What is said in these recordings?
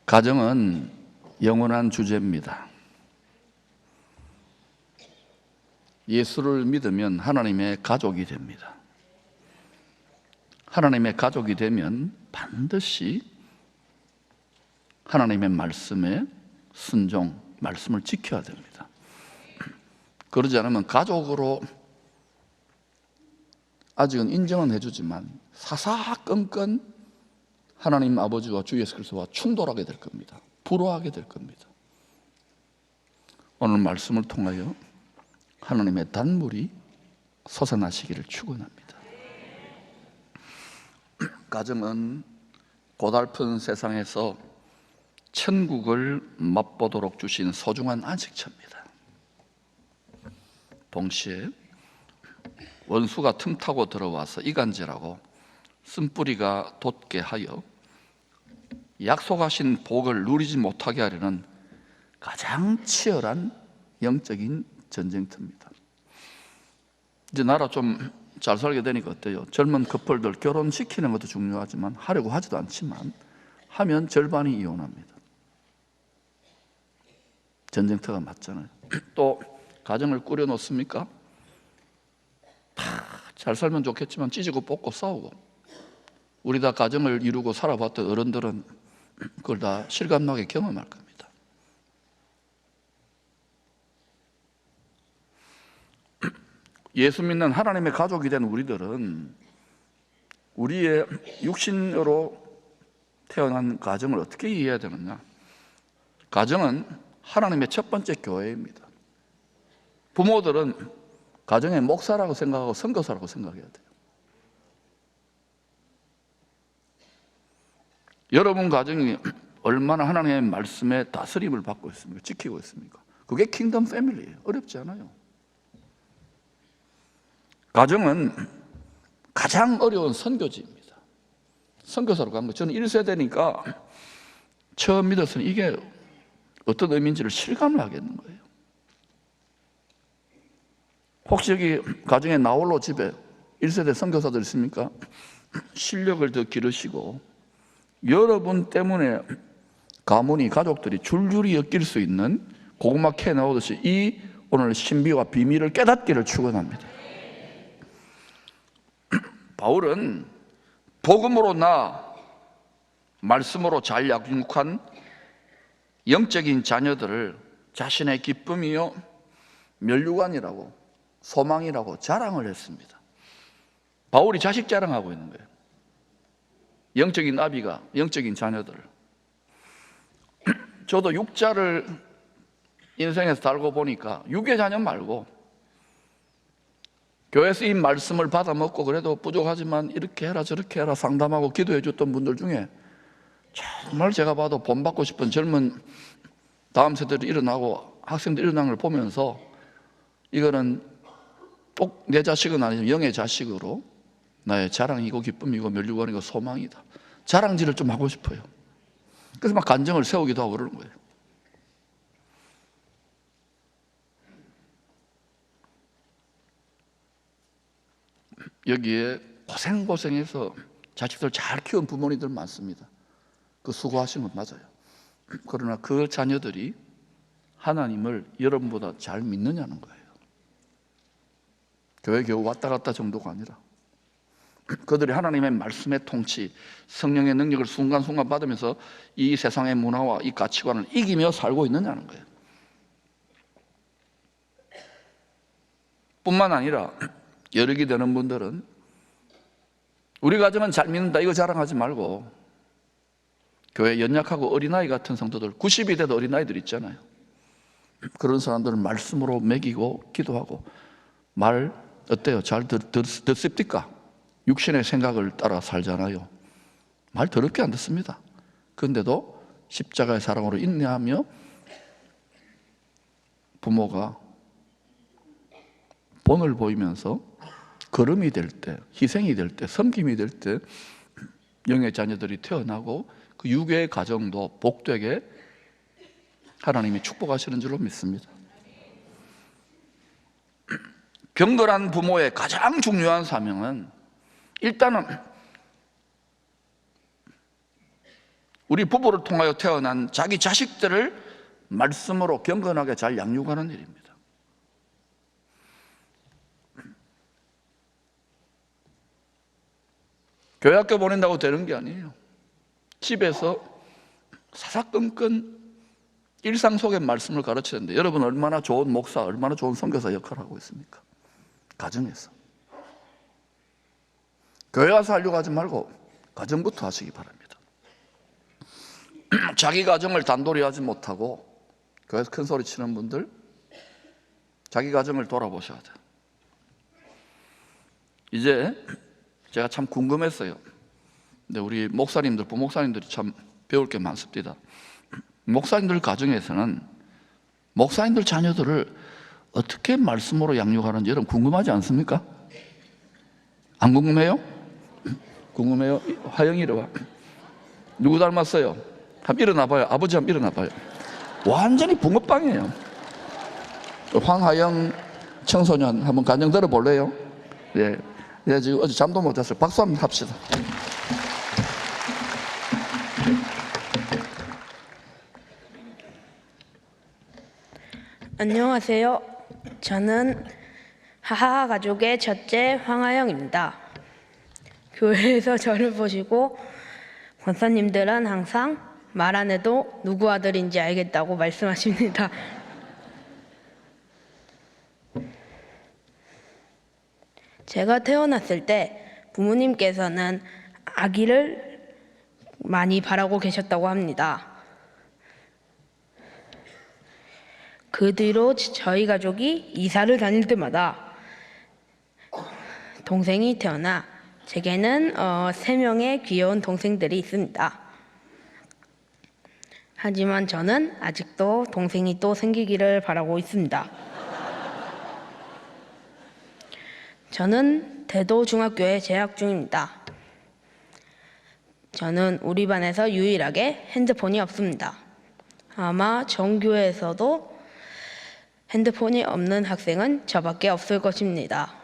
가정은 영원한 주제입니다. 예수를 믿으면 하나님의 가족이 됩니다. 하나님의 가족이 되면 반드시 하나님의 말씀에 순종, 말씀을 지켜야 됩니다. 그러지 않으면 가족으로 아직은 인정은 해주지만 사사건건 하나님 아버지와 주 예수 그리스도와 충돌하게 될 겁니다. 불화하게 될 겁니다. 오늘 말씀을 통하여 하나님의 단물이 솟아나시기를 축원합니다. 가정은 고달픈 세상에서 천국을 맛보도록 주신 소중한 안식처입니다. 동시에 원수가 틈타고 들어와서 이간질하고 쓴뿌리가 돋게 하여 약속하신 복을 누리지 못하게 하려는 가장 치열한 영적인 전쟁터입니다. 이제 나라 좀 잘 살게 되니까 어때요? 젊은 커플들 결혼시키는 것도 중요하지만 하려고 하지도 않지만 하면 절반이 이혼합니다. 전쟁터가 맞잖아요. 또 가정을 꾸려 놓습니까? 잘 살면 좋겠지만 찢고 뽑고 싸우고, 우리 다 가정을 이루고 살아봤던 어른들은 그걸 다 실감나게 경험할 겁니다. 예수 믿는 하나님의 가족이 된 우리들은 우리의 육신으로 태어난 가정을 어떻게 이해해야 되느냐? 가정은 하나님의 첫 번째 교회입니다. 부모들은 가정의 목사라고 생각하고 선교사라고 생각해야 돼요. 여러분 가정이 얼마나 하나님의 말씀에 다스림을 받고 있습니까? 지키고 있습니까? 그게 킹덤 패밀리예요. 어렵지 않아요. 가정은 가장 어려운 선교지입니다. 선교사로 간 거. 저는 1세대니까 처음 믿었으니 이게 어떤 의미인지를 실감을 하겠는 거예요. 혹시 여기 가정에 나홀로 집에 1세대 선교사들 있습니까? 실력을 더 기르시고 여러분 때문에 가문이, 가족들이 줄줄이 엮일 수 있는 고구마 캐 나오듯이 이 오늘 신비와 비밀을 깨닫기를 축원합니다. 바울은 복음으로 말씀으로 잘 양육한 영적인 자녀들을 자신의 기쁨이요 면류관이라고, 소망이라고 자랑을 했습니다. 바울이 자식 자랑하고 있는 거예요. 영적인 아비가 영적인 자녀들. 저도 육자를 인생에서 달고 보니까 육의 자녀 말고 교회에서 이 말씀을 받아 먹고 그래도 부족하지만 이렇게 해라 저렇게 해라 상담하고 기도해 줬던 분들 중에 정말 제가 봐도 본받고 싶은 젊은 다음 세대들이 일어나고 학생들이 일어나는 걸 보면서 이거는 꼭 내 자식은 아니지만 영의 자식으로 나의 자랑이고 기쁨이고 면류관이고 소망이다. 자랑질을 좀 하고 싶어요. 그래서 막 간증을 세우기도 하고 그러는 거예요. 여기에 고생해서 자식들 잘 키운 부모님들 많습니다. 그 수고하시는 건 맞아요. 그러나 그 자녀들이 하나님을 여러분보다 잘 믿느냐는 거예요. 교회 겨우 왔다 갔다 정도가 아니라 그들이 하나님의 말씀의 통치, 성령의 능력을 순간순간 받으면서 이 세상의 문화와 이 가치관을 이기며 살고 있느냐는 거예요. 뿐만 아니라 여력이 되는 분들은 우리 가정은 잘 믿는다 이거 자랑하지 말고 교회 연약하고 어린아이 같은 성도들, 90이 돼도 어린아이들 있잖아요. 그런 사람들은 말씀으로 먹이고 기도하고 말 어때요? 잘 듣습니까? 육신의 생각을 따라 살잖아요. 말 더럽게 안 듣습니다. 그런데도 십자가의 사랑으로 인내하며 부모가 본을 보이면서 걸음이 될 때, 희생이 될 때, 섬김이 될 때 영의 자녀들이 태어나고 그 육의 가정도 복되게 하나님이 축복하시는 줄로 믿습니다. 경건한 부모의 가장 중요한 사명은 일단은 우리 부부를 통하여 태어난 자기 자식들을 말씀으로 경건하게 잘 양육하는 일입니다. 교회 학교 보낸다고 되는 게 아니에요. 집에서 사사건건 일상 속의 말씀을 가르쳐야 되는데, 여러분 얼마나 좋은 목사, 얼마나 좋은 선교사 역할을 하고 있습니까? 가정에서. 교회 와서 하려고 하지 말고 가정부터 하시기 바랍니다. 자기 가정을 단돌이 하지 못하고 교회에서 큰 소리 치는 분들, 자기 가정을 돌아보셔야 돼요. 이제 제가 참 궁금했어요. 근데 우리 목사님들, 부목사님들이 참 배울 게 많습니다. 목사님들 가정에서는 목사님들 자녀들을 어떻게 말씀으로 양육하는지 여러분 궁금하지 않습니까? 안 궁금해요? 궁금해요? 화영이 이리 와. 누구 닮았어요? 한번 일어나봐요. 아버지 한번 일어나봐요. 완전히 붕어빵이에요. 황하영 청소년 한번 간증 들어볼래요? 예. 예, 지금 어제 잠도 못 잤어요. 박수 한번 합시다. 안녕하세요. 저는 하하 가족의 첫째 황하영입니다. 교회에서 저를 보시고 권사님들은 항상 말 안 해도 누구 아들인지 알겠다고 말씀하십니다. 제가 태어났을 때 부모님께서는 아기를 많이 바라고 계셨다고 합니다. 그 뒤로 저희 가족이 이사를 다닐 때마다 동생이 태어나 제게는 3명의 귀여운 동생들이 있습니다. 하지만 저는 아직도 동생이 또 생기기를 바라고 있습니다. 저는 대도 중학교에 재학 중입니다. 저는 우리 반에서 유일하게 핸드폰이 없습니다. 아마 전 교회에서도 핸드폰이 없는 학생은 저밖에 없을 것입니다.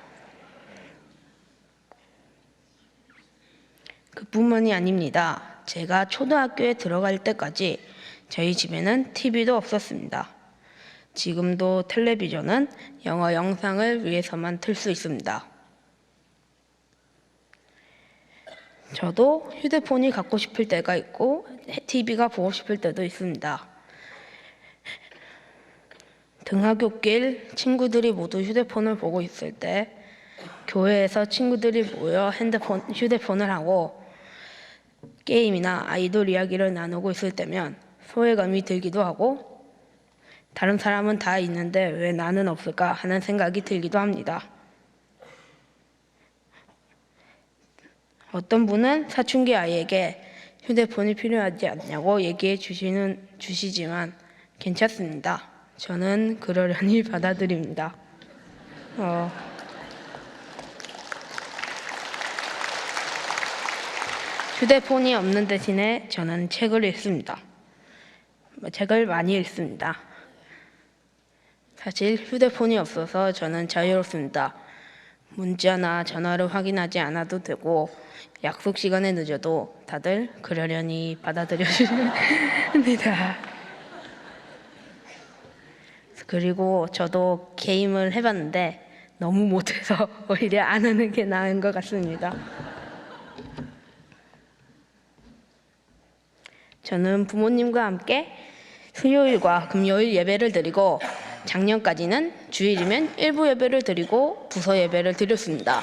그뿐만이 아닙니다. 제가 초등학교에 들어갈 때까지 저희 집에는 TV도 없었습니다. 지금도 텔레비전은 영어 영상을 위해서만 틀 수 있습니다. 저도 휴대폰이 갖고 싶을 때가 있고 TV가 보고 싶을 때도 있습니다. 등하굣길 친구들이 모두 휴대폰을 보고 있을 때 교회에서 친구들이 모여 휴대폰을 하고 게임이나 아이돌 이야기를 나누고 있을 때면 소외감이 들기도 하고 다른 사람은 다 있는데 왜 나는 없을까 하는 생각이 들기도 합니다. 어떤 분은 사춘기 아이에게 휴대폰이 필요하지 않냐고 얘기해 주시지만 괜찮습니다. 저는 그러려니 받아들입니다. 휴대폰이 없는 대신에 저는 책을 읽습니다. 책을 많이 읽습니다. 사실 휴대폰이 없어서 저는 자유롭습니다. 문자나 전화를 확인하지 않아도 되고 약속 시간에 늦어도 다들 그러려니 받아들여 주십니다. 그리고 저도 게임을 해봤는데 너무 못해서 오히려 안 하는 게 나은 것 같습니다. 저는 부모님과 함께 수요일과 금요일 예배를 드리고 작년까지는 주일이면 일부 예배를 드리고 부서 예배를 드렸습니다.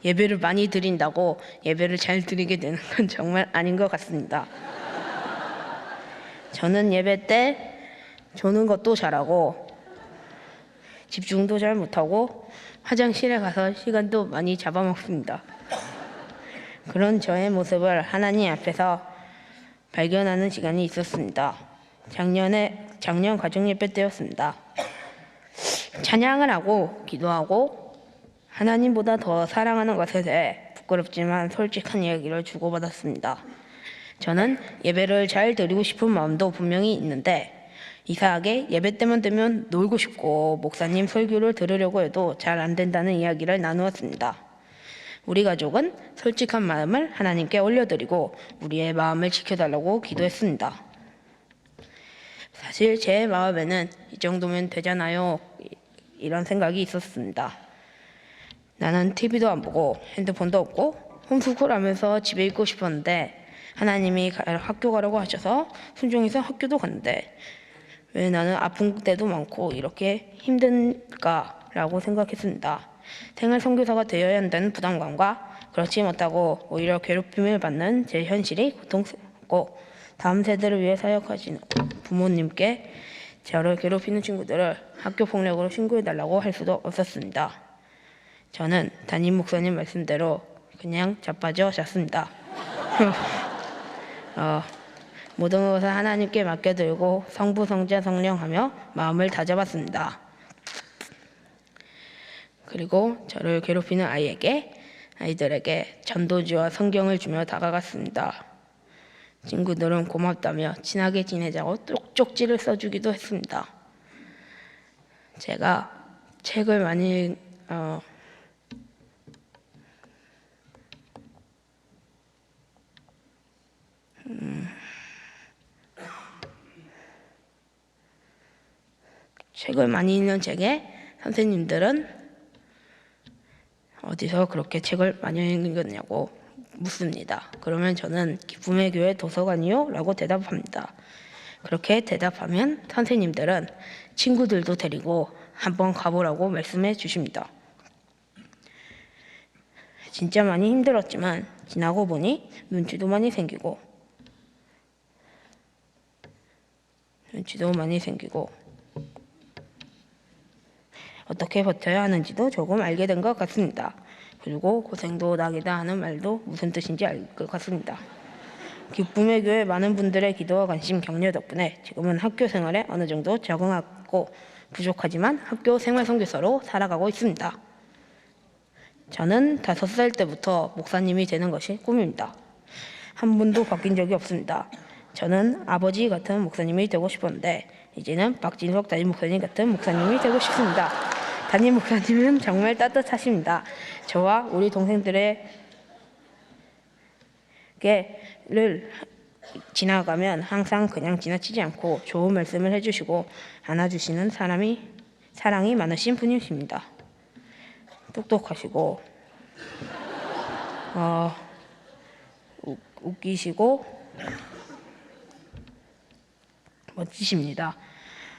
예배를 많이 드린다고 예배를 잘 드리게 되는 건 정말 아닌 것 같습니다. 저는 예배 때 조는 것도 잘하고 집중도 잘 못하고 화장실에 가서 시간도 많이 잡아먹습니다. 그런 저의 모습을 하나님 앞에서 발견하는 시간이 있었습니다. 작년 가정예배 때였습니다. 찬양을 하고 기도하고 하나님보다 더 사랑하는 것에 대해 부끄럽지만 솔직한 이야기를 주고받았습니다. 저는 예배를 잘 드리고 싶은 마음도 분명히 있는데 이상하게 예배 때만 되면 놀고 싶고 목사님 설교를 들으려고 해도 잘 안 된다는 이야기를 나누었습니다. 우리 가족은 솔직한 마음을 하나님께 올려드리고 우리의 마음을 지켜달라고 기도했습니다. 사실 제 마음에는 이 정도면 되잖아요, 이런 생각이 있었습니다. 나는 TV도 안 보고 핸드폰도 없고 홈스쿨하면서 집에 있고 싶었는데 하나님이 학교 가라고 하셔서 순종해서 학교도 갔는데 왜 나는 아픈 때도 많고 이렇게 힘든가라고 생각했습니다. 생활 선교사가 되어야 한다는 부담감과 그렇지 못하고 오히려 괴롭힘을 받는 제 현실이 고통스럽고 다음 세대를 위해 사역하시는 부모님께 저를 괴롭히는 친구들을 학교 폭력으로 신고해달라고 할 수도 없었습니다. 저는 담임 목사님 말씀대로 그냥 자빠져 잤습니다. 모든 것을 하나님께 맡겨들고 성부, 성자, 성령 하며 마음을 다잡았습니다. 그리고 저를 괴롭히는 아이들에게 전도지와 성경을 주며 다가갔습니다. 친구들은 고맙다며 친하게 지내자고 쪽지를 써주기도 했습니다. 제가 책을 많이 읽는 제게 선생님들은 어디서 그렇게 책을 많이 읽었냐고 묻습니다. 그러면 저는 기쁨의 교회 도서관이요? 라고 대답합니다. 그렇게 대답하면 선생님들은 친구들도 데리고 한번 가보라고 말씀해 주십니다. 진짜 많이 힘들었지만 지나고 보니 눈치도 많이 생기고 어떻게 버텨야 하는지도 조금 알게 된 것 같습니다. 그리고 고생도 낙이다 하는 말도 무슨 뜻인지 알 것 같습니다. 기쁨의 교회 많은 분들의 기도와 관심, 격려 덕분에 지금은 학교 생활에 어느 정도 적응하고 부족하지만 학교 생활 선교사로 살아가고 있습니다. 저는 5살 때부터 목사님이 되는 것이 꿈입니다. 한 번도 바뀐 적이 없습니다. 저는 아버지 같은 목사님이 되고 싶었는데 이제는 박진석 담임 목사님 같은 목사님이 되고 싶습니다. 담임 목사님은 정말 따뜻하십니다. 저와 우리 동생들에게를 지나가면 항상 그냥 지나치지 않고 좋은 말씀을 해주시고 안아주시는 사랑이 많으신 분이십니다. 똑똑하시고 웃기시고 멋지십니다.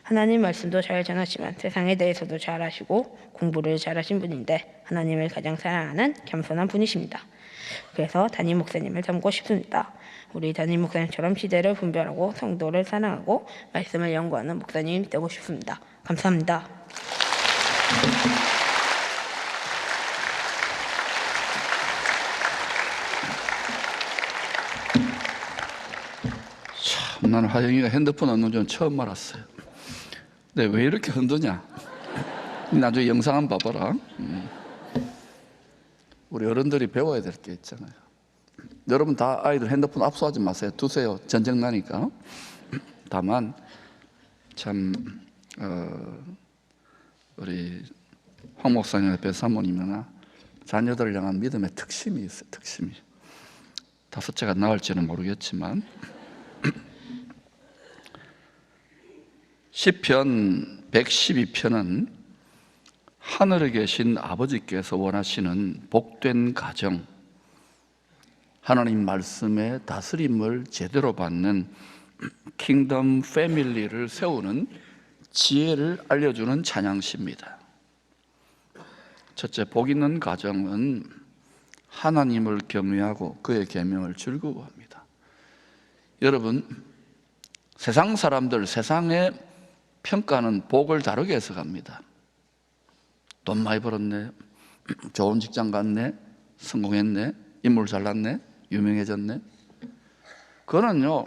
하나님 말씀도 잘 전하지만 세상에 대해서도 잘 아시고 공부를 잘하신 분인데 하나님을 가장 사랑하는 겸손한 분이십니다. 그래서 담임 목사님을 닮고 싶습니다. 우리 담임 목사님처럼 시대를 분별하고 성도를 사랑하고 말씀을 연구하는 목사님이 되고 싶습니다. 감사합니다. 참, 나는 하영이가 핸드폰 얻는 줄 처음 알았어요. 근데 왜 이렇게 흔드냐? 나중에 영상 한번 봐봐라. 우리 어른들이 배워야 될 게 있잖아요. 여러분 다 아이들 핸드폰 압수하지 마세요. 두세요. 전쟁 나니까. 다만 참 우리 황 목사님, 배 사모님이나 자녀들을 향한 믿음의 특심이 있어요. 특심이. 다섯째가 나을지는 모르겠지만 시편 112편은 하늘에 계신 아버지께서 원하시는 복된 가정, 하나님 말씀의 다스림을 제대로 받는 킹덤 패밀리를 세우는 지혜를 알려주는 찬양시입니다. 첫째, 복 있는 가정은 하나님을 경외하고 그의 계명을 즐거워합니다. 여러분, 세상 사람들, 세상의 평가는 복을 다르게 해석합니다. 돈 많이 벌었네, 좋은 직장 갔네, 성공했네, 인물 잘났네, 유명해졌네. 그거는요,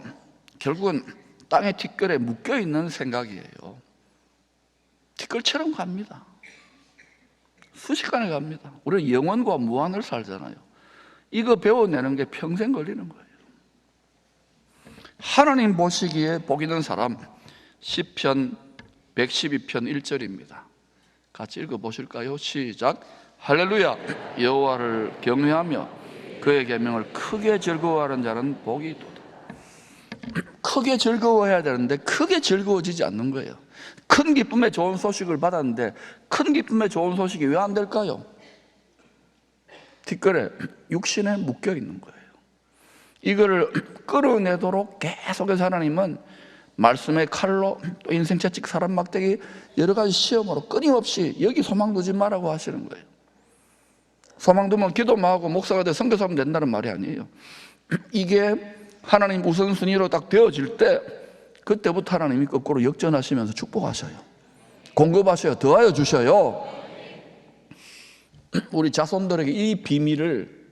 결국은 땅의 티끌에 묶여있는 생각이에요. 티끌처럼 갑니다. 순식간에 갑니다. 우리는 영원과 무한을 살잖아요. 이거 배워내는 게 평생 걸리는 거예요. 하나님 보시기에 복 있는 사람, 시편 112편 1절입니다. 같이 읽어보실까요? 시작. 할렐루야. 여호와를 경외하며 그의 계명을 크게 즐거워하는 자는 복이 있도다. 크게 즐거워해야 되는데 크게 즐거워지지 않는 거예요. 큰 기쁨의 좋은 소식을 받았는데 큰 기쁨의 좋은 소식이 왜 안 될까요? 뒷거래 육신에 묶여 있는 거예요. 이거를 끌어내도록 계속해서 하나님은 말씀의 칼로 또 인생 채찍 사람 막대기 여러 가지 시험으로 끊임없이 여기 소망 두지 말라고 하시는 거예요. 소망 두면 기도만 하고 목사가 돼 선교사하면 된다는 말이 아니에요. 이게 하나님 우선순위로 딱 되어질 때 그때부터 하나님이 거꾸로 역전하시면서 축복하셔요. 공급하셔요. 더하여 주셔요. 우리 자손들에게 이 비밀을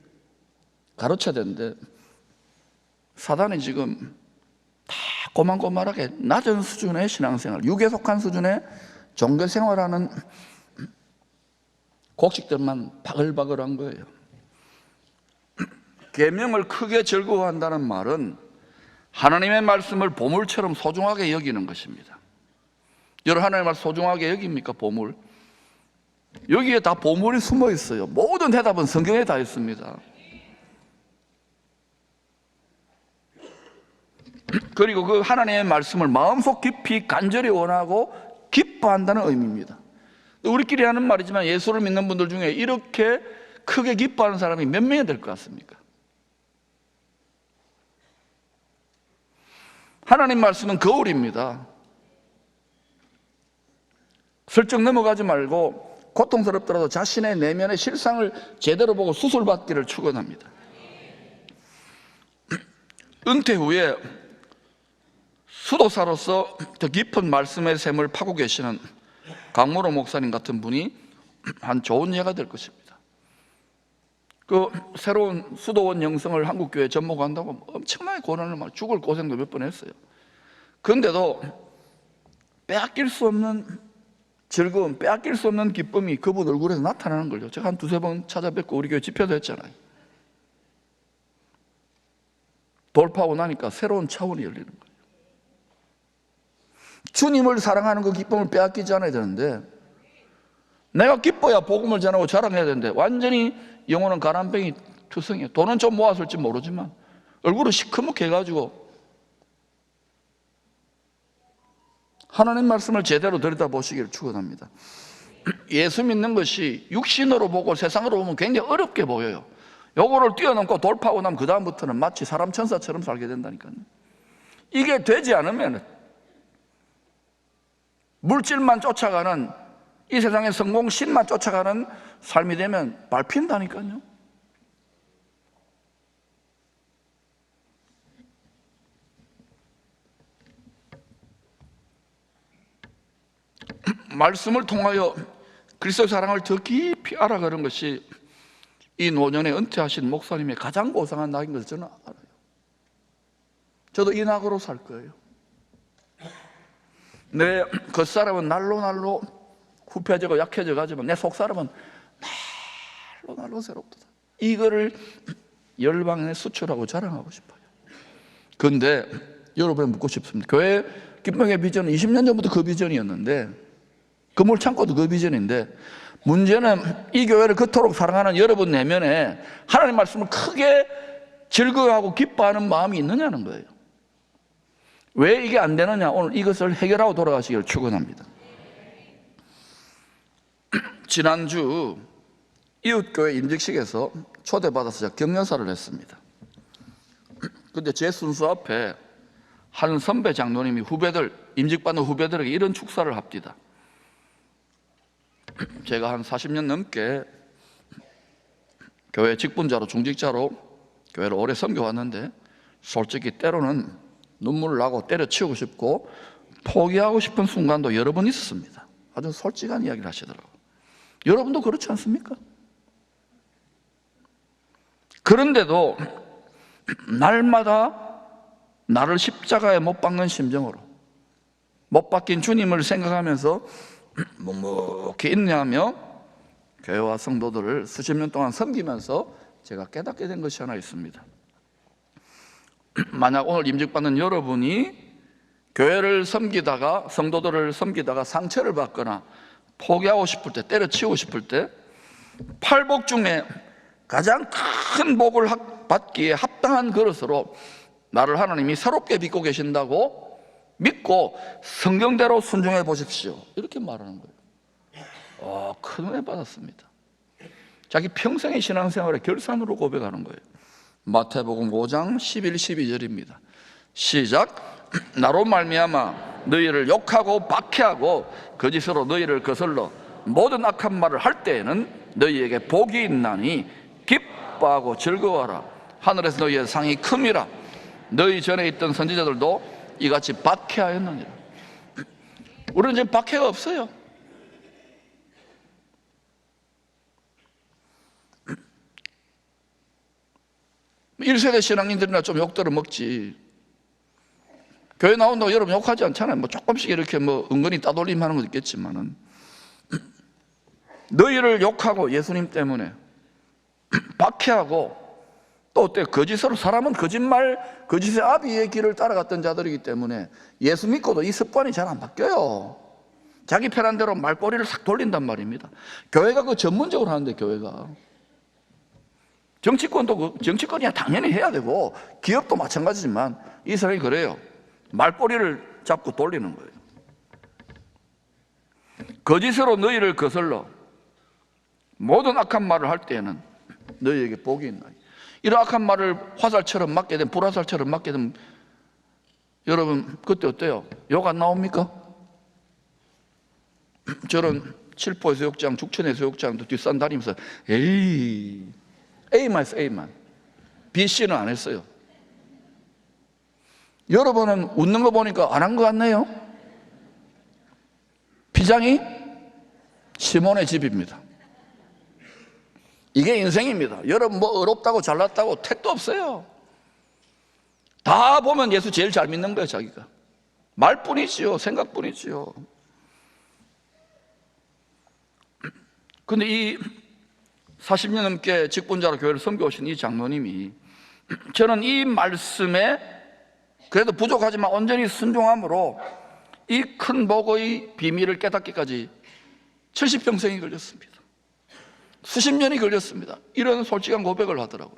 가르쳐야 되는데 사단이 지금 다 고만고만하게 낮은 수준의 신앙생활, 육에 속한 수준의 종교생활하는 곡식들만 바글바글한 거예요. 계명을 크게 즐거워한다는 말은 하나님의 말씀을 보물처럼 소중하게 여기는 것입니다. 여러분 하나님의 말씀 소중하게 여깁니까? 보물. 여기에 다 보물이 숨어 있어요. 모든 대답은 성경에 다 있습니다. 그리고 그 하나님의 말씀을 마음속 깊이 간절히 원하고 기뻐한다는 의미입니다. 우리끼리 하는 말이지만 예수를 믿는 분들 중에 이렇게 크게 기뻐하는 사람이 몇 명이 될 것 같습니까? 하나님 말씀은 거울입니다. 슬쩍 넘어가지 말고 고통스럽더라도 자신의 내면의 실상을 제대로 보고 수술받기를 축원합니다. 은퇴 후에 수도사로서 더 깊은 말씀의 샘을 파고 계시는 강모로 목사님 같은 분이 한 좋은 예가 될 것입니다. 그 새로운 수도원 영성을 한국교회에 접목한다고 엄청나게 고난을 막 죽을 고생도 몇 번 했어요. 그런데도 빼앗길 수 없는 즐거움, 빼앗길 수 없는 기쁨이 그분 얼굴에서 나타나는 걸요. 제가 한 두세 번 찾아뵙고 우리 교회 집회도 했잖아요. 돌파하고 나니까 새로운 차원이 열리는 거예요. 주님을 사랑하는 그 기쁨을 빼앗기지 않아야 되는데 내가 기뻐야 복음을 전하고 자랑해야 되는데 완전히 영혼은 가난뱅이 투성이에요. 돈은 좀 모았을지 모르지만 얼굴은 시커멓게 해가지고 하나님 말씀을 제대로 들여다보시기를 축원합니다. 예수 믿는 것이 육신으로 보고 세상으로 보면 굉장히 어렵게 보여요. 요거를 뛰어넘고 돌파하고 나면 그 다음부터는 마치 사람 천사처럼 살게 된다니까요. 이게 되지 않으면 물질만 쫓아가는 이 세상의 성공신만 쫓아가는 삶이 되면 밟힌다니까요. 말씀을 통하여 그리스도의 사랑을 더 깊이 알아가는 것이 이 노년에 은퇴하신 목사님의 가장 고상한 낙인 것을 저는 알아요. 저도 이 낙으로 살 거예요. 내 겉사람은 날로 후패지고 약해져 가지만 내 속사람은 날로 새롭다. 이거를 열방에 수출하고 자랑하고 싶어요. 그런데 여러분에 묻고 싶습니다. 교회 기쁨의 비전은 20년 전부터 그 비전이었는데 그물 창고도 그 비전인데 문제는 이 교회를 그토록 사랑하는 여러분 내면에 하나님 말씀을 크게 즐거워하고 기뻐하는 마음이 있느냐는 거예요. 왜 이게 안 되느냐? 오늘 이것을 해결하고 돌아가시기를 축원합니다. 지난주 이웃교회 임직식에서 초대받아서 제가 격려사를 했습니다. 근데 제 순서 앞에 한 선배 장로님이 후배들, 임직받는 후배들에게 이런 축사를 합디다. 제가 한 40년 넘게 교회 직분자로 중직자로 교회를 오래 섬겨왔는데 솔직히 때로는 눈물 나고 때려치우고 싶고 포기하고 싶은 순간도 여러 번 있었습니다. 아주 솔직한 이야기를 하시더라고요. 여러분도 그렇지 않습니까? 그런데도 날마다 나를 십자가에 못 박는 심정으로 못 박힌 주님을 생각하면서 묵묵히 인내하며 교회와 성도들을 수십 년 동안 섬기면서 제가 깨닫게 된 것이 하나 있습니다. 만약 오늘 임직받는 여러분이 교회를 섬기다가 성도들을 섬기다가 상처를 받거나 포기하고 싶을 때, 때려치우고 싶을 때 팔복 중에 가장 큰 복을 받기에 합당한 그릇으로 나를 하나님이 새롭게 빚고 계신다고 믿고 성경대로 순종해 보십시오. 이렇게 말하는 거예요. 큰 은혜 받았습니다. 자기 평생의 신앙생활의 결산으로 고백하는 거예요. 마태복음 5장 11, 12절입니다. 시작. 나로 말미암아 너희를 욕하고 박해하고 거짓으로 너희를 거슬러 모든 악한 말을 할 때에는 너희에게 복이 있나니 기뻐하고 즐거워하라. 하늘에서 너희의 상이 큼이라. 너희 전에 있던 선지자들도 이같이 박해하였느니라. 우리는 지금 박해가 없어요. 일 세대 신앙인들이나 좀 욕들을 먹지. 교회 나온다고 여러분 욕하지 않잖아요. 뭐 조금씩 이렇게 뭐 은근히 따돌림 하는 것도 있겠지만은, 너희를 욕하고 예수님 때문에 박해하고, 또 어때요? 거짓으로, 사람은 거짓말, 거짓의 아비의 길을 따라갔던 자들이기 때문에 예수 믿고도 이 습관이 잘 안 바뀌어요. 자기 편한 대로 말꼬리를 싹 돌린단 말입니다. 교회가 그 전문적으로 하는데, 교회가 정치권도 정치권이야 당연히 해야 되고 기업도 마찬가지지만 이 사람이 그래요. 말꼬리를 잡고 돌리는 거예요. 거짓으로 너희를 거슬러 모든 악한 말을 할 때에는 너희에게 복이 있나. 이런 악한 말을 화살처럼 맞게 되면, 불화살처럼 맞게 되면 여러분 그때 어때요? 욕 안 나옵니까? 저는 칠포해수욕장, 죽천해수욕장도 뒷산 다니면서 A만 했어요. A만. B, C는 안 했어요. 여러분은 웃는 거 보니까 안 한 것 같네요. 피장이 시몬의 집입니다. 이게 인생입니다. 여러분 뭐 어렵다고 잘났다고 택도 없어요. 다 보면 예수 제일 잘 믿는 거예요. 자기가 말뿐이지요, 생각뿐이지요. 근데 이 40년 넘게 직분자로 교회를 섬겨오신 이 장로님이, 저는 이 말씀에 그래도 부족하지만 온전히 순종함으로 이 큰 복의 비밀을 깨닫기까지 70평생이 걸렸습니다. 수십 년이 걸렸습니다. 이런 솔직한 고백을 하더라고요.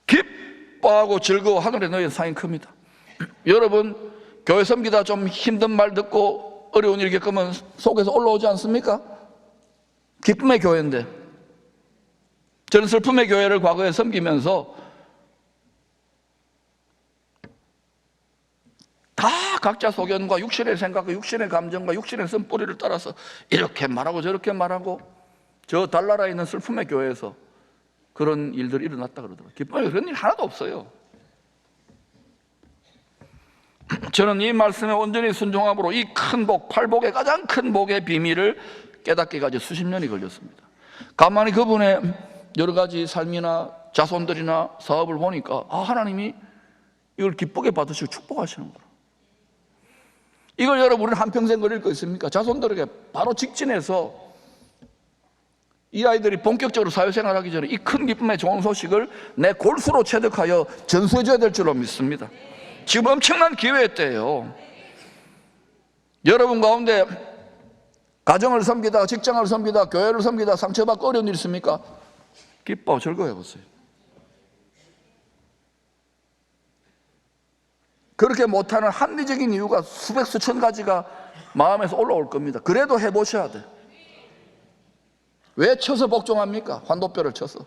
기뻐하고 즐거워 하늘에 너희의 상이 큽니다. 여러분 교회 섬기다 좀 힘든 말 듣고 어려운 일 겪으면 속에서 올라오지 않습니까? 기쁨의 교회인데, 저는 슬픔의 교회를 과거에 섬기면서 다 각자 소견과 육신의 생각과 육신의 감정과 육신의 쓴뿌리를 따라서 이렇게 말하고 저렇게 말하고, 저 달나라에 있는 슬픔의 교회에서 그런 일들이 일어났다 그러더라고요. 기쁨의 그런 일 하나도 없어요. 저는 이 말씀에 온전히 순종함으로 이 큰 복, 팔복의 가장 큰 복의 비밀을 깨닫기까지 수십 년이 걸렸습니다. 가만히 그분의 여러 가지 삶이나 자손들이나 사업을 보니까 하나님이 이걸 기쁘게 받으시고 축복하시는 거예요. 이걸 여러분 우리는 한평생 그릴 거 있습니까? 자손들에게 바로 직진해서 이 아이들이 본격적으로 사회생활하기 전에 이 큰 기쁨의 좋은 소식을 내 골수로 체득하여 전수해줘야 될 줄로 믿습니다. 지금 엄청난 기회의 때예요. 여러분 가운데 가정을 섬기다, 직장을 섬기다, 교회를 섬기다 상처받고 어려운 일 있습니까? 기뻐 즐거워해 보세요. 그렇게 못하는 합리적인 이유가 수백 수천 가지가 마음에서 올라올 겁니다. 그래도 해보셔야 돼. 왜 쳐서 복종합니까? 환도뼈를 쳐서.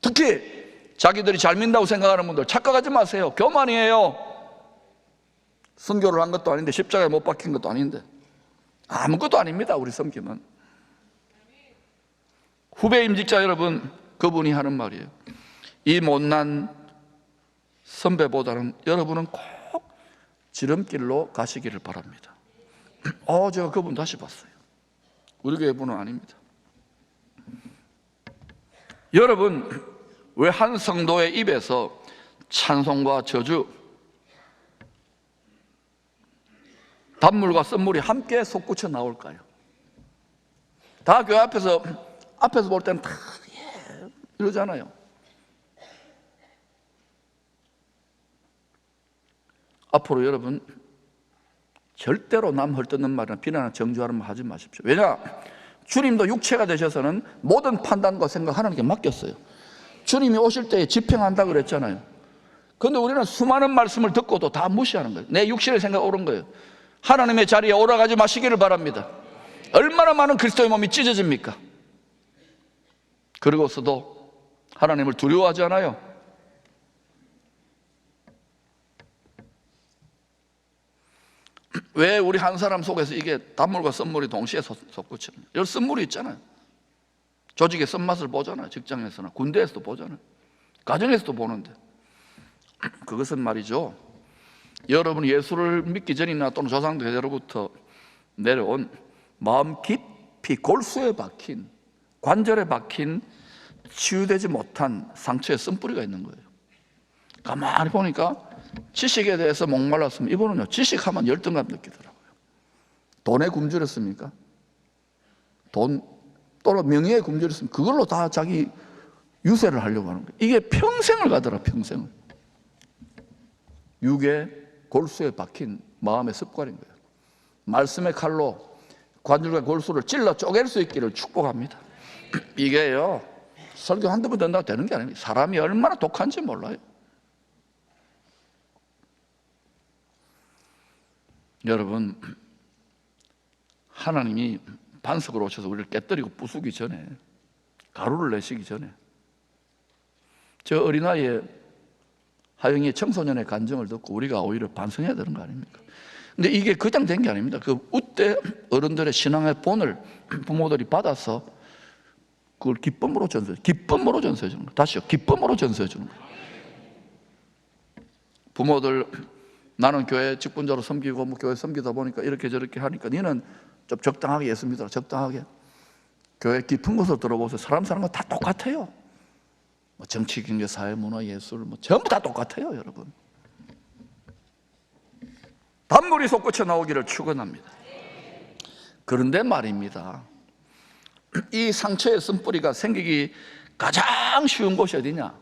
특히 자기들이 잘 믿는다고 생각하는 분들 착각하지 마세요. 교만이에요. 순교를 한 것도 아닌데, 십자가에 못 박힌 것도 아닌데, 아무것도 아닙니다. 우리 섬김은. 후배 임직자 여러분, 그분이 하는 말이에요. 이 못난 선배보다는 여러분은 꼭 지름길로 가시기를 바랍니다. 제가 그분 다시 봤어요. 우리 교회 분은 아닙니다. 여러분, 왜 한 성도의 입에서 찬송과 저주, 단물과 썬물이 함께 솟구쳐 나올까요? 다 교회 앞에서 볼 때는 다 이러잖아요. 앞으로 여러분 절대로 남 헐뜯는 말이나 비난하는 정죄하는 말 하지 마십시오. 왜냐? 주님도 육체가 되셔서는 모든 판단과 생각 하나님께 맡겼어요. 주님이 오실 때에 집행한다 그랬잖아요. 그런데 우리는 수많은 말씀을 듣고도 다 무시하는 거예요. 내 육신의 생각 옳은 거예요. 하나님의 자리에 오라가지 마시기를 바랍니다. 얼마나 많은 그리스도의 몸이 찢어집니까? 그러고서도 하나님을 두려워하지 않아요. 왜 우리 한 사람 속에서 이게 단물과 썬물이 동시에 솟구치는 거예요? 여기 썬물이 있잖아요. 조직의 썬맛을 보잖아요. 직장에서나 군대에서도 보잖아요. 가정에서도 보는데 그것은 말이죠, 여러분이 예수를 믿기 전이나 또는 조상대대로부터 내려온 마음 깊이 골수에 박힌, 관절에 박힌 치유되지 못한 상처의 쓴뿌리가 있는 거예요. 가만히 보니까 지식에 대해서 목말랐으면 이분은요, 지식하면 열등감 느끼더라고요. 돈에 굶주렸습니까? 돈 또는 명예에 굶주렸으면 그걸로 다 자기 유세를 하려고 하는 거예요. 이게 평생을 가더라, 평생을. 육의 골수에 박힌 마음의 습관인 거예요. 말씀의 칼로 관절과 골수를 찔러 쪼갤 수 있기를 축복합니다. 이게요, 설교 한두 번 된다고 되는 게 아닙니다. 사람이 얼마나 독한지 몰라요. 여러분, 하나님이 반석으로 오셔서 우리를 깨뜨리고 부수기 전에, 가루를 내시기 전에, 저 어린아이의 하영이 청소년의 간증을 듣고 우리가 오히려 반성해야 되는 거 아닙니까? 근데 이게 그냥 된 게 아닙니다. 그 우때 어른들의 신앙의 본을 부모들이 받아서 그걸 기쁨으로 전수해 주는 거예요. 다시요, 기쁨으로 전수해 주는 거예요. 부모들, 나는 교회 직분자로 섬기고 뭐 교회 섬기다 보니까 이렇게 저렇게 하니까 니는 좀 적당하게 예수 믿어라. 적당하게. 교회 깊은 곳으로 들어보세요. 사람 사는 거 다 똑같아요. 뭐 정치, 경제, 사회, 문화, 예술 뭐 전부 다 똑같아요, 여러분. 단물이 솟구쳐 나오기를 축원합니다. 그런데 말입니다, 이 상처의 쓴뿌리가 생기기 가장 쉬운 곳이 어디냐?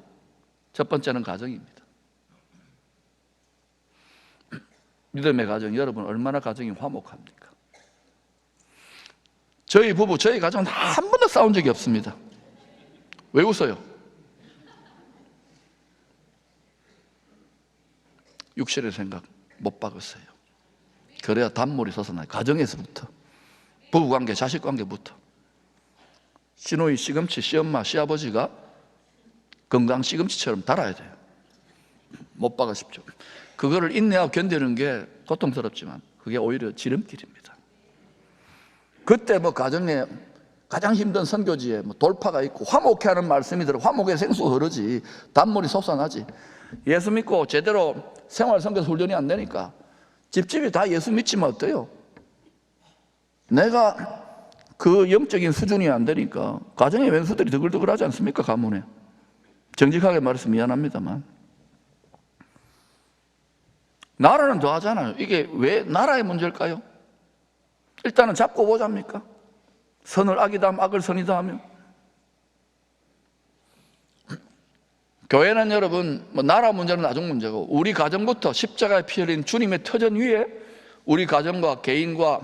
첫 번째는 가정입니다. 믿음의 가정, 여러분 얼마나 가정이 화목합니까? 저희 부부, 저희 가정은 한 번도 싸운 적이 없습니다. 왜 웃어요? 육신의 생각 못 박았어요. 그래야 단물이 솟아나요. 가정에서부터, 부부관계, 자식관계부터. 시누이, 시금치, 시엄마, 시아버지가 건강 시금치처럼 달아야 돼요. 못 박으십시오. 그거를 인내하고 견디는 게 고통스럽지만 그게 오히려 지름길입니다. 그때 뭐 가정에 가장 힘든 선교지에 뭐 돌파가 있고 화목해 하는 말씀이 들어 화목의 생수 흐르지 단물이 솟아나지. 예수 믿고 제대로 생활 선교사 훈련이 안 되니까 집집이 다 예수 믿지면 어때요? 내가 그 영적인 수준이 안 되니까 가정의 왼수들이 드글드글하지 않습니까? 가문에. 정직하게 말해서 미안합니다만 나라는 더 하잖아요. 이게 왜 나라의 문제일까요? 일단은 잡고 보자입니까? 선을 악이다 하면 악을 선이다 하면. 교회는 여러분 뭐 나라 문제는 나중 문제고 우리 가정부터 십자가에 피 흘린 주님의 터전 위에 우리 가정과 개인과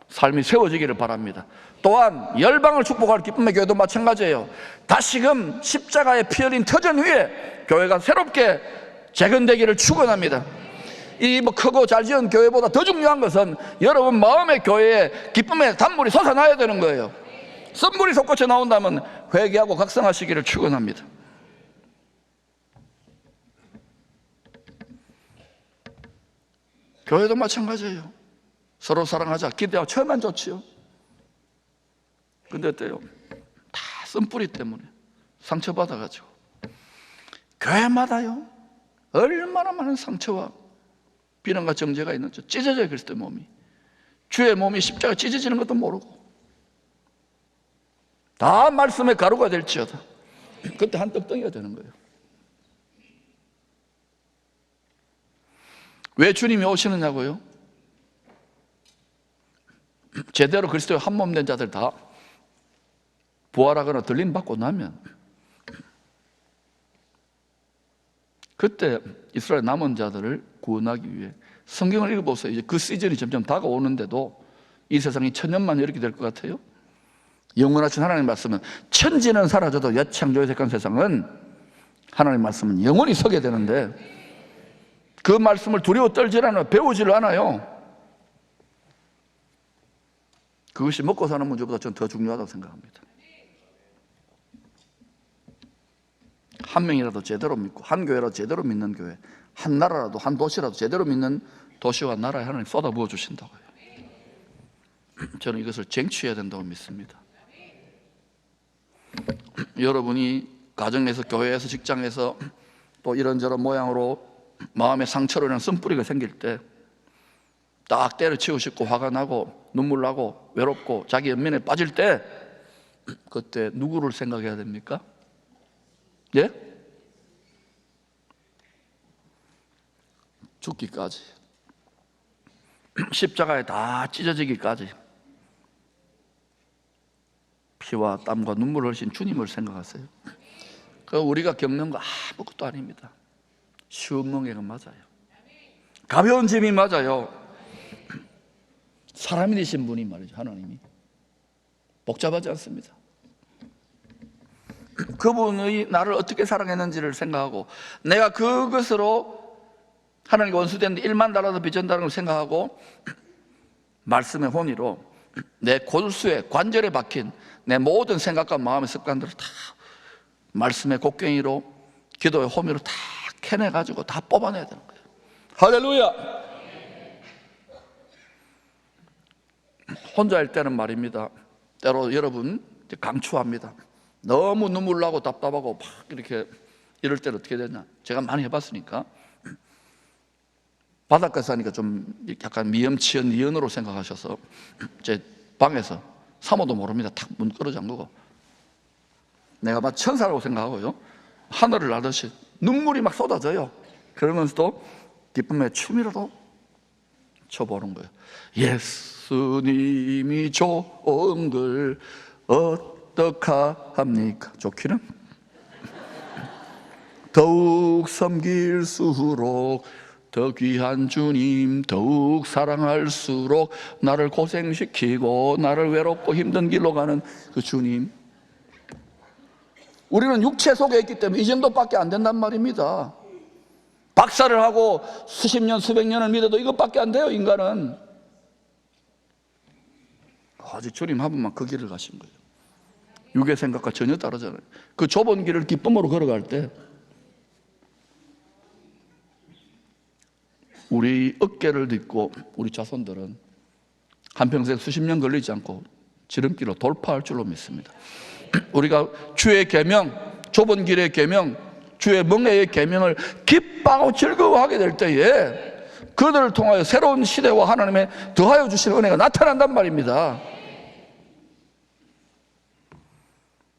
삶이 세워지기를 바랍니다. 또한 열방을 축복할 기쁨의 교회도 마찬가지예요. 다시금 십자가에 피 흘린 터전 위에 교회가 새롭게 재건되기를 축원합니다. 이 뭐 크고 잘 지은 교회보다 더 중요한 것은 여러분 마음의 교회에 기쁨의 단물이 솟아나야 되는 거예요. 선물이 솟구쳐 나온다면 회개하고 각성하시기를 축원합니다. 교회도 마찬가지예요. 서로 사랑하자, 기대하고 처음엔 좋지요. 근데 어때요? 다 쓴뿌리 때문에 상처받아가지고 교회마다요 얼마나 많은 상처와 비난과 정죄가 있는지. 찢어져요. 그리스도의 몸이, 주의 몸이 십자가 찢어지는 것도 모르고 다 말씀의 가루가 될지어다. 그때 한 떡덩이가 되는 거예요. 왜 주님이 오시느냐고요? 제대로 그리스도의 한 몸 된 자들 다 부활하거나 들림 받고 나면 그때 이스라엘 남은 자들을 구원하기 위해. 성경을 읽어보세요. 이제 그 시즌이 점점 다가오는데도 이 세상이 천년만에 이렇게 될 것 같아요? 영원하신 하나님 말씀은 천지는 사라져도 옛 창조의 색한 세상은 하나님 말씀은 영원히 서게 되는데 그 말씀을 두려워 떨질 않아요. 배우질 않아요. 그것이 먹고 사는 문제보다 저는 더 중요하다고 생각합니다. 한 명이라도 제대로 믿고 한 교회라도 제대로 믿는 교회, 한 나라라도 한 도시라도 제대로 믿는 도시와 나라에 하나님 쏟아부어 주신다고요. 저는 이것을 쟁취해야 된다고 믿습니다. 여러분이 가정에서, 교회에서, 직장에서 또 이런저런 모양으로 마음의 상처로 인한 쓴뿌리가 생길 때 딱 때려치우고 싶고 화가 나고 눈물 나고 외롭고 자기 연민에 빠질 때 그때 누구를 생각해야 됩니까? 예? 죽기까지, 십자가에 다 찢어지기까지 피와 땀과 눈물을 흘리신 주님을 생각하세요. 그 우리가 겪는 거 아무것도 아닙니다. 쉬운 멍에가 맞아요. 가벼운 짐이 맞아요. 사람이 되신 분이 말이죠. 하나님이 복잡하지 않습니다. 그분이 나를 어떻게 사랑했는지를 생각하고 내가 그것으로 하나님과 원수되는데 1만 달러도 빚진다는 걸 생각하고 말씀의 혼이로 내 골수에 관절에 박힌 내 모든 생각과 마음의 습관들을 다 말씀의 곡괭이로 기도의 호미로 다 캐내가지고 다 뽑아내야 되는 거예요. 할렐루야. 혼자일 때는 말입니다, 때로 여러분 강추합니다. 너무 눈물 나고 답답하고 막 이렇게 이럴 때는 어떻게 되냐, 제가 많이 해봤으니까 바닷가 사니까 좀 약간 미엄치연 니언으로 생각하셔서 제 방에서 사모도 모릅니다. 탁 문 끌어 잠그고 내가 막 천사라고 생각하고요, 하늘을 나듯이 눈물이 막 쏟아져요. 그러면서도 기쁨의 춤이라도 춰보는 거예요. 예수님이 좋은 걸 어떡합니까? 좋기는 더욱 섬길수록 더 귀한 주님, 더욱 사랑할수록 나를 고생시키고 나를 외롭고 힘든 길로 가는 그 주님. 우리는 육체 속에 있기 때문에 이 정도밖에 안 된단 말입니다. 박사를 하고 수십 년 수백 년을 믿어도 이것밖에 안 돼요. 인간은 오직 주님 한 분만 그 길을 가신 거예요. 육의 생각과 전혀 다르잖아요. 그 좁은 길을 기쁨으로 걸어갈 때 우리 어깨를 딛고 우리 자손들은 한평생 수십 년 걸리지 않고 지름길로 돌파할 줄로 믿습니다. 우리가 주의 계명, 좁은 길의 계명, 주의 멍에의 계명을 기뻐하고 즐거워하게 될 때에 그들을 통하여 새로운 시대와 하나님의 더하여 주신 은혜가 나타난단 말입니다.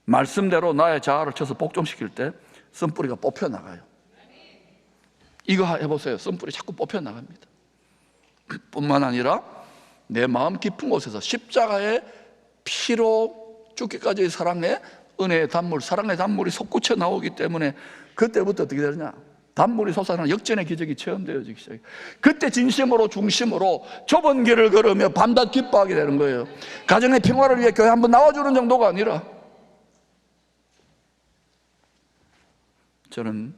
말씀대로 나의 자아를 쳐서 복종시킬 때 쓴뿌리가 뽑혀나가요. 이거 해보세요. 쓴뿌리 자꾸 뽑혀나갑니다. 뿐만 아니라 내 마음 깊은 곳에서 십자가의 피로 죽기까지의 사랑의 은혜의 단물, 사랑의 단물이 솟구쳐 나오기 때문에 그때부터 어떻게 되느냐, 단물이 솟아나는 역전의 기적이 체험되어지기 시작해요. 그때 진심으로 중심으로 좁은 길을 걸으며 밤낮 기뻐하게 되는 거예요. 가정의 평화를 위해 교회 한번 나와주는 정도가 아니라, 저는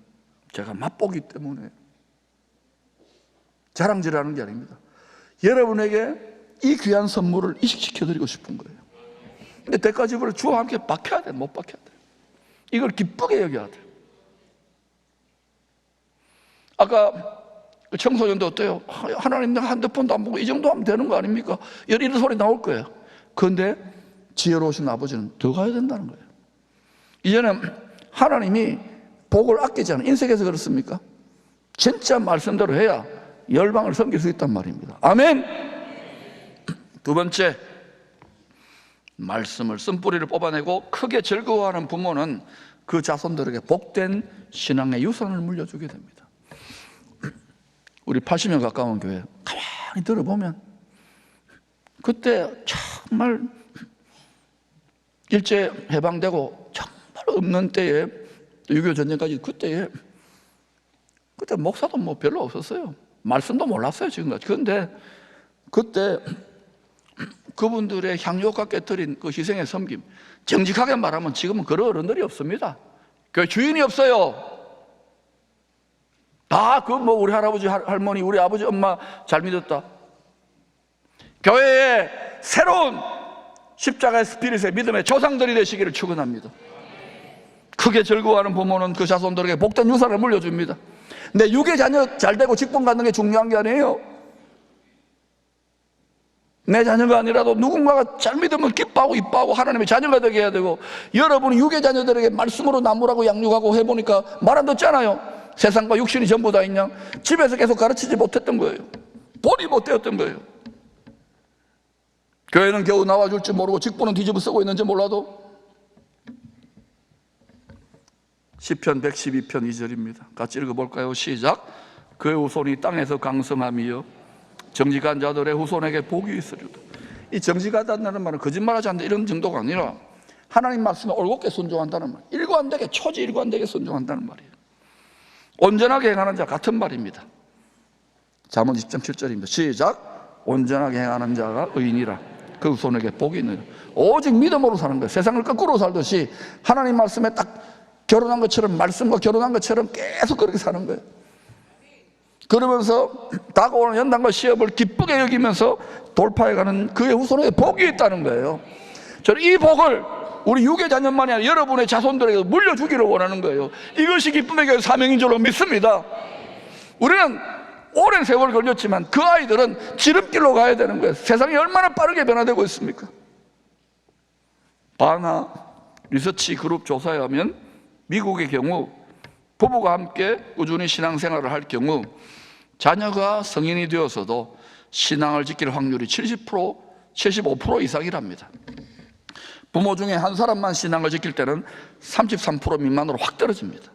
제가 맛보기 때문에 자랑질하는 게 아닙니다. 여러분에게 이 귀한 선물을 이식시켜드리고 싶은 거예요. 근데 대가지불을 주와 함께 박혀야 돼. 못 박혀야 돼. 이걸 기쁘게 여겨야 돼. 아까 청소년도 어때요? 하나님 내가 핸드폰도 안 보고 이 정도 하면 되는 거 아닙니까? 이런 소리 나올 거예요. 그런데 지혜로우신 아버지는 더 가야 된다는 거예요. 이제는 하나님이 복을 아끼지 않아요. 인생에서 그렇습니까? 진짜 말씀대로 해야 열방을 섬길 수 있단 말입니다. 아멘. 두 번째, 말씀을 쓴뿌리를 뽑아내고 크게 즐거워하는 부모는 그 자손들에게 복된 신앙의 유산을 물려주게 됩니다. 우리 80년 가까운 교회 가만히 들어보면 그때 정말 일제 해방되고 정말 없는 때에 6.25 전쟁까지 그때 목사도 뭐 별로 없었어요. 말씀도 몰랐어요, 지금까지. 그런데 그때 그분들의 향유가 깨뜨린 그 희생의 섬김, 정직하게 말하면 지금은 그런 어른들이 없습니다. 그 주인이 없어요. 다 그 뭐 우리 할아버지, 할머니, 우리 아버지, 엄마 잘 믿었다. 교회에 새로운 십자가의 스피릿의 믿음의 조상들이 되시기를 축원합니다. 크게 즐거워하는 부모는 그 자손들에게 복된 유산을 물려줍니다. 내 육의 자녀 잘 되고 직분 갖는 게 중요한 게 아니에요. 내 자녀가 아니라도 누군가가 잘 믿으면 기뻐하고 이뻐하고 하나님의 자녀가 되게 해야 되고, 여러분이 육의 자녀들에게 말씀으로 나무라고 양육하고 해보니까 말 안 듣잖아요. 세상과 육신이 전부 다 있냐? 집에서 계속 가르치지 못했던 거예요. 본이 못되었던 거예요. 교회는 겨우 나와줄 줄 모르고 직분은 뒤집어 쓰고 있는지 몰라도. 시편 112편 2절입니다. 같이 읽어볼까요? 시작. 그의 후손이 땅에서 강성함이여 정직한 자들의 후손에게 복이 있으리로다. 이 정직하다는 말은 거짓말하지 않는다 이런 정도가 아니라 하나님 말씀에 올곧게 순종한다는 말, 일관되게 초지일관되게 순종한다는 말이에요. 온전하게 행하는 자 같은 말입니다. 잠언 10장 7절입니다. 시작. 온전하게 행하는 자가 의인이라 그 후손에게 복이 있느니라. 오직 믿음으로 사는 거예요. 세상을 거꾸로 살듯이 하나님 말씀에 딱 결혼한 것처럼, 말씀과 결혼한 것처럼 계속 그렇게 사는 거예요. 그러면서 다가오는 연단과 시험을 기쁘게 여기면서 돌파해가는 그의 후손에게 복이 있다는 거예요. 저는 이 복을 우리 육의 자녀만이 아니라 여러분의 자손들에게 물려주기를 원하는 거예요. 이것이 기쁨의 교회 사명인 줄로 믿습니다. 우리는 오랜 세월 걸렸지만 그 아이들은 지름길로 가야 되는 거예요. 세상이 얼마나 빠르게 변화되고 있습니까? 바나 리서치 그룹 조사에 하면 미국의 경우 부부가 함께 꾸준히 신앙생활을 할 경우 자녀가 성인이 되어서도 신앙을 지킬 확률이 70%, 75% 이상이랍니다. 부모 중에 한 사람만 신앙을 지킬 때는 33% 미만으로 확 떨어집니다.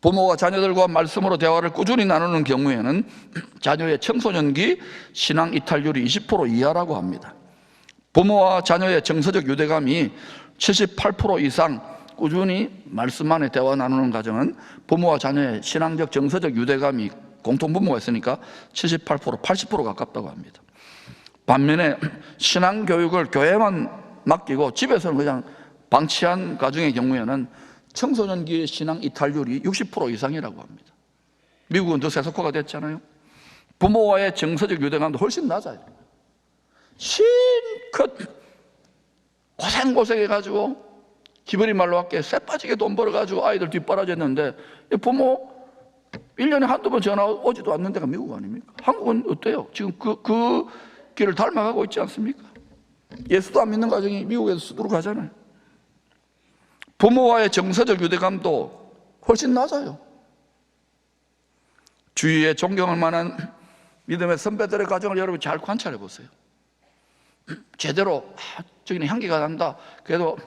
부모가 자녀들과 말씀으로 대화를 꾸준히 나누는 경우에는 자녀의 청소년기 신앙 이탈률이 20% 이하라고 합니다. 부모와 자녀의 정서적 유대감이 78% 이상 꾸준히 말씀 안에 대화 나누는 가정은 부모와 자녀의 신앙적 정서적 유대감이 공통부모가 있으니까 78%, 80% 가깝다고 합니다. 반면에 신앙교육을 교회만 맡기고 집에서는 그냥 방치한 가정의 경우에는 청소년기의 신앙 이탈률이 60% 이상이라고 합니다. 미국은 더 세속화가 됐잖아요. 부모와의 정서적 유대감도 훨씬 낮아요. 실컷 고생해가지고 기버리 말로 할게 쇠 빠지게 돈 벌어가지고 아이들 뒷바라졌는데 부모 1년에 한두 번 전화 오지도 않는 데가 미국 아닙니까? 한국은 어때요? 지금 그 길을 닮아가고 있지 않습니까? 예수도 안 믿는 가정이 미국에서 수두룩 가잖아요. 부모와의 정서적 유대감도 훨씬 낮아요. 주위에 존경할 만한 믿음의 선배들의 가정을 여러분 잘 관찰해 보세요. 제대로 저기는 향기가 난다, 그래도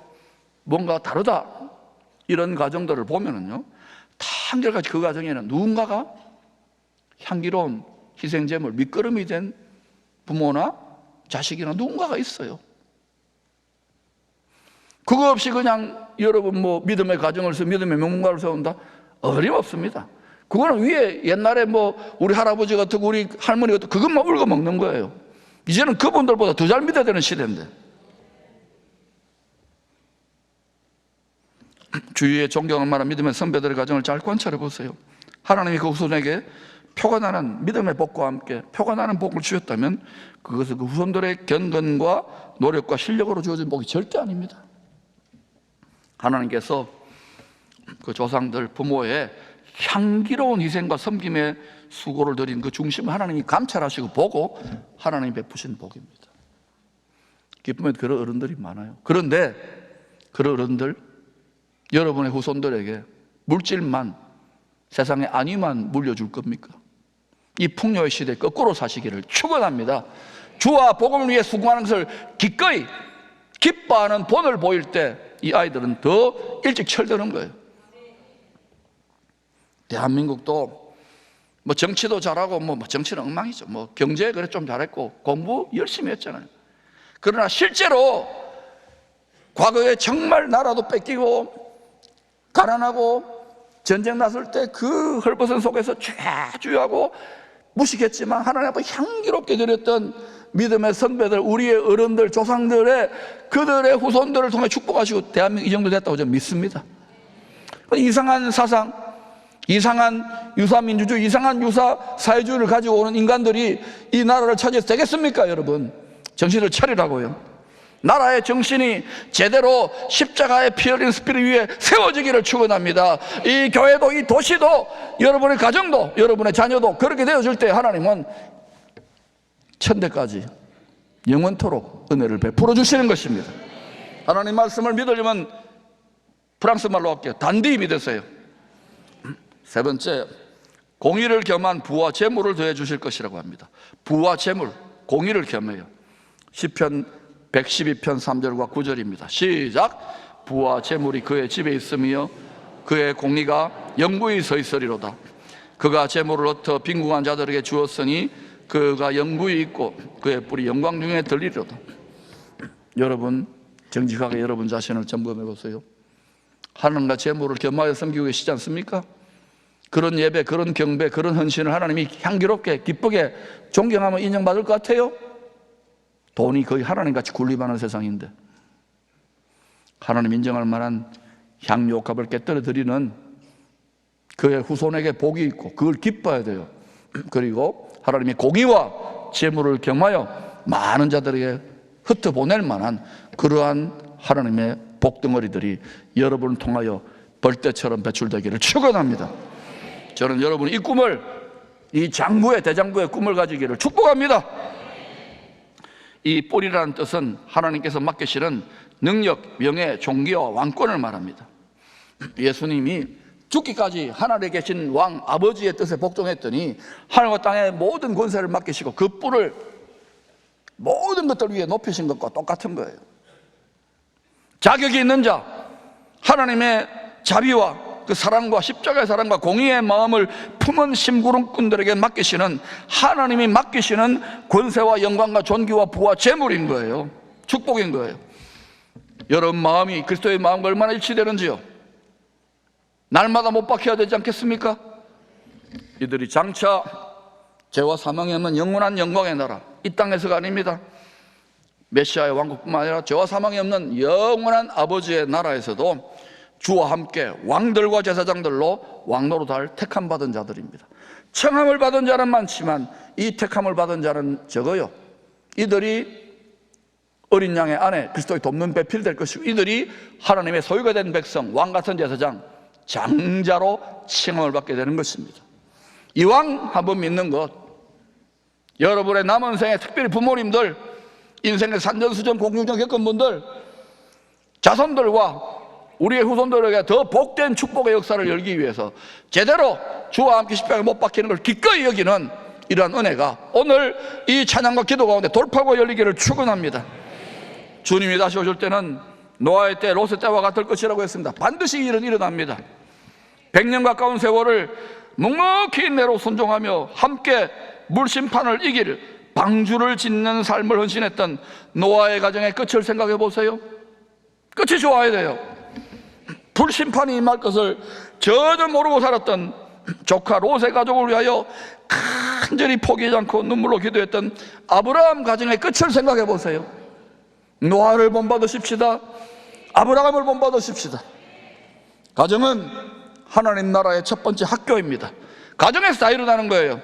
뭔가 다르다, 이런 가정들을 보면은요, 다 한결같이 그 가정에는 누군가가 향기로운 희생제물, 밑거름이 된 부모나 자식이나 누군가가 있어요. 그거 없이 그냥 여러분 뭐 믿음의 가정을 세워, 믿음의 명문가를 세운다? 어림없습니다. 그거는 위에 옛날에 뭐 우리 할아버지 같은 우리 할머니 같은 그것만 울고 먹는 거예요. 이제는 그분들보다 더 잘 믿어야 되는 시대인데. 주위에 존경할 만한 믿음의 선배들의 가정을 잘 관찰해 보세요. 하나님이 그 후손에게 표가 나는 믿음의 복과 함께 표가 나는 복을 주셨다면 그것은 그 후손들의 견건과 노력과 실력으로 주어진 복이 절대 아닙니다. 하나님께서 그 조상들 부모의 향기로운 희생과 섬김의 수고를 드린 그 중심을 하나님이 감찰하시고 보고 하나님이 베푸신 복입니다. 기쁨에 그런 어른들이 많아요. 그런데 그런 어른들, 여러분의 후손들에게 물질만, 세상의 안위만 물려줄 겁니까? 이 풍요의 시대에 거꾸로 사시기를 축원합니다. 주와 복음을 위해 수고하는 것을 기꺼이 기뻐하는 본을 보일 때 이 아이들은 더 일찍 철드는 거예요. 대한민국도 뭐 정치도 잘하고 뭐 정치는 엉망이죠. 뭐 경제 그래 좀 잘했고 공부 열심히 했잖아요. 그러나 실제로 과거에 정말 나라도 뺏기고 가난하고 전쟁 났을 때 그 헐벗은 속에서 죄주하고 무식했지만 하나님 앞에 향기롭게 드렸던 믿음의 선배들, 우리의 어른들, 조상들의 그들의 후손들을 통해 축복하시고 대한민국 이 정도 됐다고 저는 믿습니다. 이상한 사상, 이상한 유사민주주의, 이상한 유사사회주의를 가지고 오는 인간들이 이 나라를 차지해서 되겠습니까? 여러분, 정신을 차리라고요. 나라의 정신이 제대로 십자가의 피 흘린 스피릿 위에 세워지기를 축원합니다. 이 교회도, 이 도시도, 여러분의 가정도, 여러분의 자녀도 그렇게 되어질 때 하나님은 천대까지 영원토록 은혜를 베풀어 주시는 것입니다. 하나님 말씀을 믿으려면 프랑스 말로 할게요. 단디 믿으세요. 세 번째, 공의를 겸한 부와 재물을 더해 주실 것이라고 합니다. 부와 재물, 공의를 겸해요. 시편 112편 3절과 9절입니다. 시작. 부와 재물이 그의 집에 있으며 그의 공의가 영구히 서 있으리로다. 그가 재물을 얻어 빈궁한 자들에게 주었으니 그가 영구히 있고 그의 뿔이 영광 중에 들리리로다. 여러분, 정직하게 여러분 자신을 점검해 보세요. 하나님과 재물을 겸하여 섬기고 계시지 않습니까? 그런 예배, 그런 경배, 그런 헌신을 하나님이 향기롭게 기쁘게 존경하면 인정받을 것 같아요? 돈이 거의 하나님같이 군림하는 세상인데 하나님 인정할 만한 향유옥합을 깨뜨려 드리는 그의 후손에게 복이 있고 그걸 기뻐해야 돼요. 그리고 하나님의 공의와 재물을 겸하여 많은 자들에게 흩어보낼 만한 그러한 하나님의 복덩어리들이 여러분을 통하여 벌떼처럼 배출되기를 축원합니다. 저는 여러분이 이 꿈을, 이 장부의 대장부의 꿈을 가지기를 축복합니다. 이 뿔이라는 뜻은 하나님께서 맡기시는 능력, 명예, 존귀와 왕권을 말합니다. 예수님이 죽기까지 하늘에 계신 왕 아버지의 뜻에 복종했더니 하늘과 땅의 모든 권세를 맡기시고 그 뿔을 모든 것들 위에 높이신 것과 똑같은 거예요. 자격이 있는 자, 하나님의 자비와 그 사랑과 십자가의 사랑과 공의의 마음을 품은 심부름꾼들에게 맡기시는, 하나님이 맡기시는 권세와 영광과 존귀와 부와 재물인 거예요. 축복인 거예요. 여러분 마음이 그리스도의 마음과 얼마나 일치되는지요? 날마다 못 박혀야 되지 않겠습니까? 이들이 장차 죄와 사망이 없는 영원한 영광의 나라, 이 땅에서가 아닙니다. 메시아의 왕국뿐만 아니라 죄와 사망이 없는 영원한 아버지의 나라에서도 주와 함께 왕들과 제사장들로 왕노릇할 택함 받은 자들입니다. 청함을 받은 자는 많지만 이 택함을 받은 자는 적어요. 이들이 어린 양의 아내 그리스도의 돕는 배필이 될 것이고 이들이 하나님의 소유가 된 백성, 왕 같은 제사장, 장자로 칭함을 받게 되는 것입니다. 이왕 한번 믿는 것, 여러분의 남은 생에 특별히 부모님들, 인생의 산전수전 공중전 겪은 분들, 자손들과 우리의 후손들에게 더 복된 축복의 역사를 열기 위해서 제대로 주와 함께 십자가에 못 박히는 걸 기꺼이 여기는 이러한 은혜가 오늘 이 찬양과 기도 가운데 돌파구가 열리기를 축원합니다. 주님이 다시 오실 때는 노아의 때, 롯의 때와 같을 것이라고 했습니다. 반드시 이 일은 일어납니다. 100년 가까운 세월을 묵묵히 인내로 순종하며 함께 물심판을 이길 방주를 짓는 삶을 헌신했던 노아의 가정의 끝을 생각해 보세요. 끝이 좋아야 돼요. 불심판이 임할 것을 전혀 모르고 살았던 조카 롯의 가족을 위하여 간절히 포기하지 않고 눈물로 기도했던 아브라함 가정의 끝을 생각해 보세요. 노아를 본받으십시다. 아브라함을 본받으십시다. 가정은 하나님 나라의 첫 번째 학교입니다. 가정에서 다 일어나는 거예요.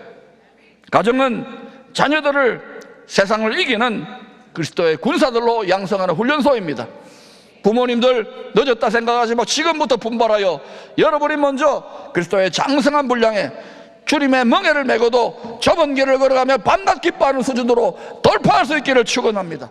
가정은 자녀들을 세상을 이기는 그리스도의 군사들로 양성하는 훈련소입니다. 부모님들 늦었다 생각하지 마. 지금부터 분발하여 여러분이 먼저 그리스도의 장성한 분량에 주님의 멍에를 메고도 좁은 길을 걸어가며 밤낮 기뻐하는 수준으로 돌파할 수 있기를 축원합니다.